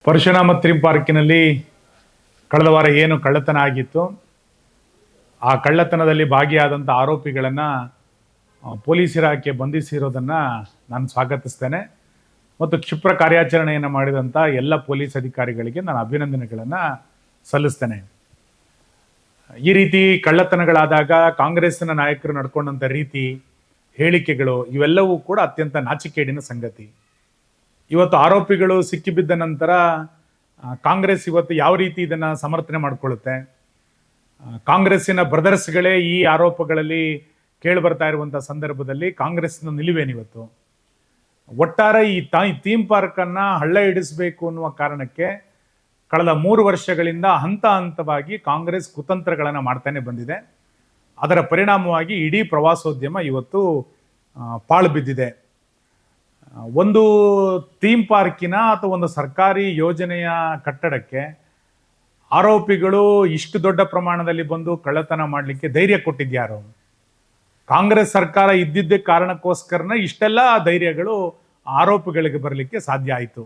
Parashurama theme ಪಾರ್ಕಿನಲ್ಲಿ ಕಳೆದ ವಾರ ಏನು ಕಳ್ಳತನ ಆಗಿತ್ತು, ಆ ಕಳ್ಳತನದಲ್ಲಿ ಭಾಗಿಯಾದಂಥ ಆರೋಪಿಗಳನ್ನು ಪೊಲೀಸ್ ಇಲಾಖೆ ಬಂಧಿಸಿರೋದನ್ನು ನಾನು ಸ್ವಾಗತಿಸ್ತೇನೆ ಮತ್ತು ಕ್ಷಿಪ್ರ ಕಾರ್ಯಾಚರಣೆಯನ್ನು ಮಾಡಿದಂಥ ಎಲ್ಲ ಪೊಲೀಸ್ ಅಧಿಕಾರಿಗಳಿಗೆ ನಾನು ಅಭಿನಂದನೆಗಳನ್ನು ಸಲ್ಲಿಸ್ತೇನೆ. ಈ ರೀತಿ ಕಳ್ಳತನಗಳಾದಾಗ ಕಾಂಗ್ರೆಸ್ಸಿನ ನಾಯಕರು ನಡ್ಕೊಂಡಂಥ ರೀತಿ, ಹೇಳಿಕೆಗಳು ಇವೆಲ್ಲವೂ ಕೂಡ ಅತ್ಯಂತ ನಾಚಿಕೆಗೇಡಿನ ಸಂಗತಿ. ಇವತ್ತು ಆರೋಪಿಗಳು ಸಿಕ್ಕಿಬಿದ್ದ ನಂತರ ಕಾಂಗ್ರೆಸ್ ಇವತ್ತು ಯಾವ ರೀತಿ ಇದನ್ನು ಸಮರ್ಥನೆ ಮಾಡಿಕೊಳ್ಳುತ್ತೆ? ಕಾಂಗ್ರೆಸ್ಸಿನ ಬ್ರದರ್ಸ್ಗಳೇ ಈ ಆರೋಪಗಳಲ್ಲಿ ಕೇಳಿ ಬರ್ತಾ ಇರುವಂಥ ಸಂದರ್ಭದಲ್ಲಿ ಕಾಂಗ್ರೆಸ್ನ ನಿಲುವೇನಿವತ್ತು? ಒಟ್ಟಾರೆ ಈ ಥೀಮ್ ಪಾರ್ಕನ್ನು ಹಳ್ಳ ಹಿಡಿಸಬೇಕು ಅನ್ನುವ ಕಾರಣಕ್ಕೆ ಕಳೆದ 3 ವರ್ಷಗಳಿಂದ ಹಂತ ಹಂತವಾಗಿ ಕಾಂಗ್ರೆಸ್ ಕುತಂತ್ರಗಳನ್ನು ಮಾಡ್ತಾನೆ ಬಂದಿದೆ. ಅದರ ಪರಿಣಾಮವಾಗಿ ಇಡೀ ಪ್ರವಾಸೋದ್ಯಮ ಇವತ್ತು ಪಾಳು ಬಿದ್ದಿದೆ. ಒಂದು ಥೀಮ್ ಪಾರ್ಕಿನ ಅಥವಾ ಒಂದು ಸರ್ಕಾರಿ ಯೋಜನೆಯ ಕಟ್ಟಡಕ್ಕೆ ಆರೋಪಿಗಳು ಇಷ್ಟು ದೊಡ್ಡ ಪ್ರಮಾಣದಲ್ಲಿ ಬಂದು ಕಳ್ಳತನ ಮಾಡಲಿಕ್ಕೆ ಧೈರ್ಯ ಕೊಟ್ಟಿದ್ಯಾರು? ಕಾಂಗ್ರೆಸ್ ಸರ್ಕಾರ ಇದ್ದಿದ್ದ ಕಾರಣಕ್ಕೋಸ್ಕರನೇ ಇಷ್ಟೆಲ್ಲ ಧೈರ್ಯಗಳು ಆರೋಪಿಗಳಿಗೆ ಬರಲಿಕ್ಕೆ ಸಾಧ್ಯ ಆಯಿತು.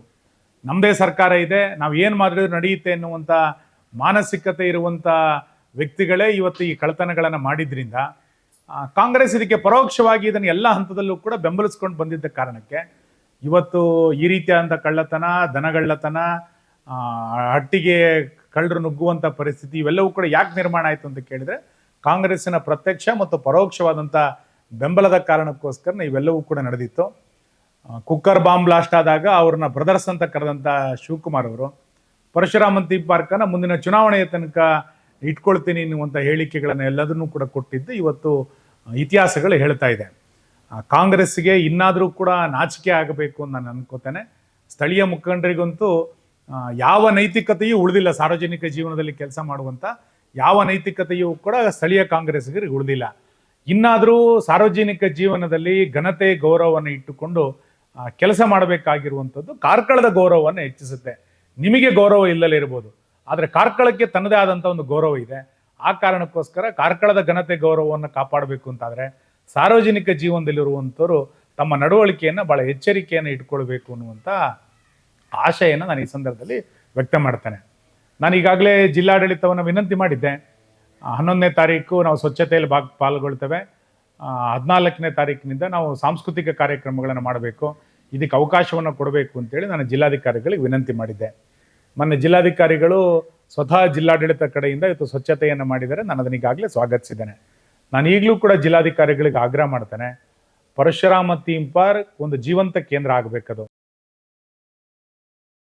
ನಮ್ಮದೇ ಸರ್ಕಾರ ಇದೆ, ನಾವು ಏನು ಮಾಡಿದ್ರು ನಡೆಯುತ್ತೆ ಎನ್ನುವಂಥ ಮಾನಸಿಕತೆ ಇರುವಂಥ ವ್ಯಕ್ತಿಗಳೇ ಇವತ್ತು ಈ ಕಳ್ಳತನಗಳನ್ನು ಮಾಡಿದ್ರಿಂದ ಕಾಂಗ್ರೆಸ್ ಇದಕ್ಕೆ ಪರೋಕ್ಷವಾಗಿ ಇದನ್ನು ಎಲ್ಲ ಹಂತದಲ್ಲೂ ಕೂಡ ಬೆಂಬಲಿಸ್ಕೊಂಡು ಬಂದಿದ್ದ ಕಾರಣಕ್ಕೆ ಇವತ್ತು ಈ ರೀತಿಯಾದಂಥ ಕಳ್ಳತನ, ದನಗಳ್ಳತನ, ಹಟ್ಟಿಗೆ ಕಳ್ಳರು ನುಗ್ಗುವಂಥ ಪರಿಸ್ಥಿತಿ ಇವೆಲ್ಲವೂ ಕೂಡ ಯಾಕೆ ನಿರ್ಮಾಣ ಆಯಿತು ಅಂತ ಕೇಳಿದರೆ ಕಾಂಗ್ರೆಸ್ಸಿನ ಪ್ರತ್ಯಕ್ಷ ಮತ್ತು ಪರೋಕ್ಷವಾದಂಥ ಬೆಂಬಲದ ಕಾರಣಕ್ಕೋಸ್ಕರ ಇವೆಲ್ಲವೂ ಕೂಡ ನಡೆದಿತ್ತು. ಕುಕ್ಕರ್ ಬಾಂಬ್ ಬ್ಲಾಸ್ಟ್ ಆದಾಗ ಅವ್ರನ್ನ ಬ್ರದರ್ಸ್ ಅಂತ ಕರೆದಂಥ ಶಿವಕುಮಾರ್ ಅವರು ಪರಶುರಾಮ ಥೀಮ್ ಪಾರ್ಕನ್ನು ಮುಂದಿನ ಚುನಾವಣೆಯ ತನಕ ಇಟ್ಕೊಳ್ತೀನಿ ಎನ್ನುವಂಥ ಹೇಳಿಕೆಗಳನ್ನು ಎಲ್ಲದನ್ನೂ ಕೂಡ ಕೊಟ್ಟಿದ್ದು ಇವತ್ತು ಇತಿಹಾಸಗಳು ಹೇಳ್ತಾ ಇದೆ. ಕಾಂಗ್ರೆಸ್ಸಿಗೆ ಇನ್ನಾದರೂ ಕೂಡ ನಾಚಿಕೆ ಆಗಬೇಕು ಅಂತ ನಾನು ಅನ್ಕೋತೇನೆ. ಸ್ಥಳೀಯ ಮುಖಂಡರಿಗಂತೂ ಯಾವ ನೈತಿಕತೆಯೂ ಉಳಿದಿಲ್ಲ. ಸಾರ್ವಜನಿಕ ಜೀವನದಲ್ಲಿ ಕೆಲಸ ಮಾಡುವಂಥ ಯಾವ ನೈತಿಕತೆಯೂ ಕೂಡ ಸ್ಥಳೀಯ ಕಾಂಗ್ರೆಸ್ಸಿಗರಿಗೆ ಉಳಿದಿಲ್ಲ. ಇನ್ನಾದರೂ ಸಾರ್ವಜನಿಕ ಜೀವನದಲ್ಲಿ ಘನತೆ ಗೌರವವನ್ನು ಇಟ್ಟುಕೊಂಡು ಕೆಲಸ ಮಾಡಬೇಕಾಗಿರುವಂಥದ್ದು ಕಾರ್ಕಳದ ಗೌರವವನ್ನು ಹೆಚ್ಚಿಸುತ್ತೆ. ನಿಮಗೆ ಗೌರವ ಇಲ್ಲಲೇ ಇರ್ಬೋದು, ಆದರೆ ಕಾರ್ಕಳಕ್ಕೆ ತನ್ನದೇ ಆದಂಥ ಒಂದು ಗೌರವ ಇದೆ. ಆ ಕಾರಣಕ್ಕೋಸ್ಕರ ಕಾರ್ಕಳದ ಘನತೆ ಗೌರವವನ್ನು ಕಾಪಾಡಬೇಕು ಅಂತಾದರೆ ಸಾರ್ವಜನಿಕ ಜೀವನದಲ್ಲಿರುವಂಥವ್ರು ತಮ್ಮ ನಡವಳಿಕೆಯನ್ನು ಭಾಳ ಎಚ್ಚರಿಕೆಯನ್ನು ಇಟ್ಕೊಳ್ಬೇಕು ಅನ್ನುವಂಥ ಆಶೆಯನ್ನು ನಾನು ಈ ಸಂದರ್ಭದಲ್ಲಿ ವ್ಯಕ್ತ ಮಾಡ್ತೇನೆ. ನಾನು ಈಗಾಗಲೇ ಜಿಲ್ಲಾಡಳಿತವನ್ನು ವಿನಂತಿ ಮಾಡಿದ್ದೆ. 11ನೇ ತಾರೀಕು ನಾವು ಸ್ವಚ್ಛತೆಯಲ್ಲಿ ಪಾಲ್ಗೊಳ್ತೇವೆ. 14ನೇ ತಾರೀಕಿನಿಂದ ನಾವು ಸಾಂಸ್ಕೃತಿಕ ಕಾರ್ಯಕ್ರಮಗಳನ್ನು ಮಾಡಬೇಕು, ಇದಕ್ಕೆ ಅವಕಾಶವನ್ನು ಕೊಡಬೇಕು ಅಂತೇಳಿ ನಾನು ಜಿಲ್ಲಾಧಿಕಾರಿಗಳಿಗೆ ವಿನಂತಿ ಮಾಡಿದ್ದೆ. ಮೊನ್ನೆ ಜಿಲ್ಲಾಧಿಕಾರಿಗಳು ಸ್ವತಃ ಜಿಲ್ಲಾಡಳಿತ ಕಡೆಯಿಂದ ಇವತ್ತು ಸ್ವಚ್ಛತೆಯನ್ನು ಮಾಡಿದರೆ ನಾನು ಅದನ್ನ ಈಗಾಗಲೇ ಸ್ವಾಗತಿಸಿದ್ದೇನೆ. ನಾನು ಈಗಲೂ ಕೂಡ ಜಿಲ್ಲಾಧಿಕಾರಿಗಳಿಗೆ ಆಗ್ರಹ ಮಾಡ್ತೇನೆ, ಪರಶುರಾಮ ಥೀಮ್ ಪಾರ್ಕ್ ಒಂದು ಜೀವಂತ ಕೇಂದ್ರ ಆಗಬೇಕದು.